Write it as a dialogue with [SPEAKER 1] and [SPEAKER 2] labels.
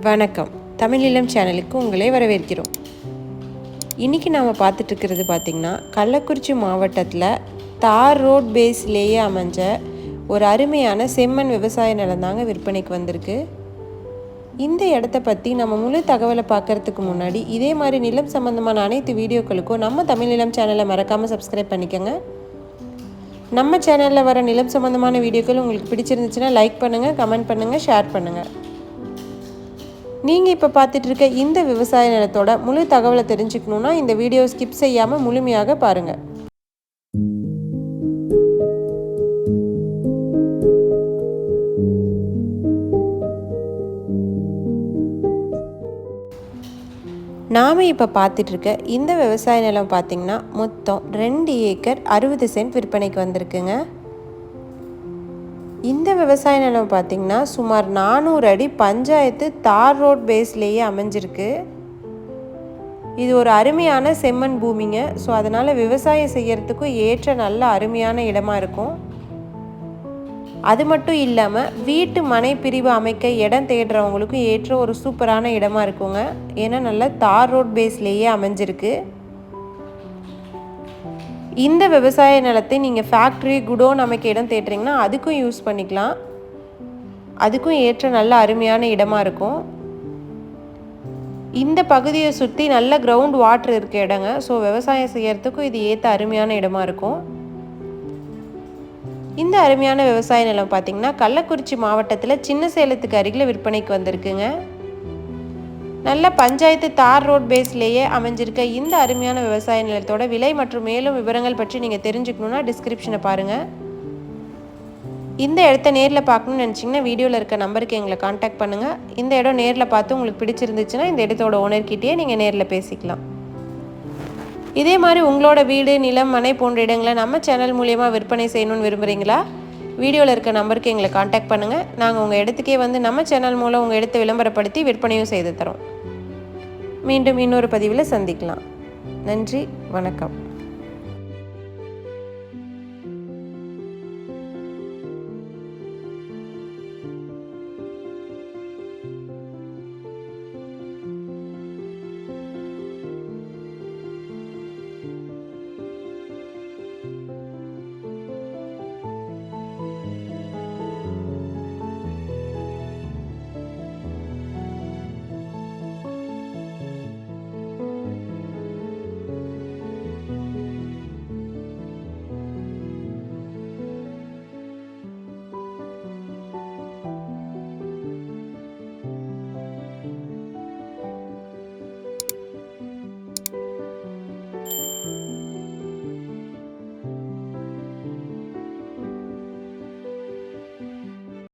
[SPEAKER 1] வணக்கம். தமிழீழம் சேனலுக்கு உங்களை வரவேற்கிறோம். இன்றைக்கி நாம் பார்த்துட்ருக்கிறது பார்த்திங்கன்னா, கள்ளக்குறிச்சி மாவட்டத்தில் தார் ரோட் பேஸ்லேயே அமைஞ்ச ஒரு அருமையான செம்மண் விவசாய நிலம் தாங்க விற்பனைக்கு வந்திருக்கு. இந்த இடத்த பற்றி நம்ம முழு தகவலை பார்க்குறதுக்கு முன்னாடி இதே மாதிரி நிலம் சம்மந்தமான அனைத்து வீடியோக்களுக்கும் நம்ம தமிழீழம் சேனலை மறக்காமல் சப்ஸ்கிரைப் பண்ணிக்கோங்க. நம்ம சேனலில் வர நிலம் சம்மந்தமான வீடியோக்கள் உங்களுக்கு பிடிச்சிருந்துச்சுன்னா லைக் பண்ணுங்கள், கமெண்ட் பண்ணுங்கள், ஷேர் பண்ணுங்கள். நீங்கள் இப்போ பார்த்துட்டு இருக்க இந்த விவசாய நிலத்தோட முழு தகவலை தெரிஞ்சுக்கணுன்னா இந்த வீடியோ ஸ்கிப் செய்யாமல் முழுமையாக பாருங்கள். நாம் இப்போ பார்த்துட்டு இருக்க இந்த விவசாய நிலம் பார்த்திங்கன்னா மொத்தம் 2 ஏக்கர் 60 சென்ட் விற்பனைக்கு வந்திருக்குங்க. இந்த விவசாய நிலம் பார்த்திங்கன்னா சுமார் 400 அடி பஞ்சாயத்து தார் ரோட் பேஸ்லேயே அமைஞ்சிருக்கு. இது ஒரு அருமையான செம்மண் பூமிங்க. ஸோ அதனால் விவசாயம் செய்கிறதுக்கும் ஏற்ற நல்ல அருமையான இடமா இருக்கும். அது மட்டும் இல்லாமல் வீட்டு மனை பிரிவு அமைக்க இடம் தேடுறவங்களுக்கும் ஏற்ற ஒரு சூப்பரான இடமா இருக்குங்க. ஏன்னா நல்ல தார் ரோட் பேஸ்லேயே அமைஞ்சிருக்கு. இந்த விவசாய நிலத்தை நீங்கள் ஃபேக்ட்ரி குடோன் அமைக்க இடம் தேடுறீங்கன்னா அதுக்கும் யூஸ் பண்ணிக்கலாம். அதுக்கும் ஏற்ற நல்ல அருமையான இடமா இருக்கும். இந்த பகுதியை சுற்றி நல்ல கிரவுண்ட் வாட்டர் இருக்க இடங்க. ஸோ விவசாயம் செய்யறதுக்கும் இது ஏற்ற அருமையான இடமா இருக்கும். இந்த அருமையான விவசாய நிலம் பார்த்திங்கன்னா கள்ளக்குறிச்சி மாவட்டத்தில் சின்ன சேலத்துக்கு அருகில் விற்பனைக்கு வந்திருக்குங்க. நல்ல பஞ்சாயத்து தார் ரோட் பேஸ்லேயே அமைஞ்சிருக்க இந்த அருமையான விவசாய நிலத்தோட விலை மற்றும் மேலும் விவரங்கள் பற்றி நீங்கள் தெரிஞ்சுக்கணுன்னா டிஸ்கிரிப்ஷனை பாருங்கள். இந்த இடத்த நேரில் பார்க்கணுன்னு நினச்சிங்கன்னா வீடியோவில் இருக்க நம்பருக்கு எங்களை காண்டாக்ட் பண்ணுங்கள். இந்த இடம் நேரில் பார்த்து உங்களுக்கு பிடிச்சிருந்துச்சுன்னா இந்த இடத்தோட ஓனர்கிட்டயே நீங்கள் நேரில் பேசிக்கலாம். இதே மாதிரி உங்களோட வீடு, நிலம், மனை போன்ற இடங்களை நம்ம சேனல் மூலியமாக விற்பனை செய்யணும்னு விரும்புகிறீங்களா? வீடியோவில் இருக்க நம்பருக்கு எங்களை காண்டாக்ட் பண்ணுங்கள். நாங்கள் உங்கள் இடத்துக்கே வந்து நம்ம சேனல் மூலம் உங்கள் இடத்தை விளம்பரப்படுத்தி விற்பனையும் செய்து தரோம். மீண்டும் இன்னொரு பதிவில் சந்திக்கலாம். நன்றி, வணக்கம்.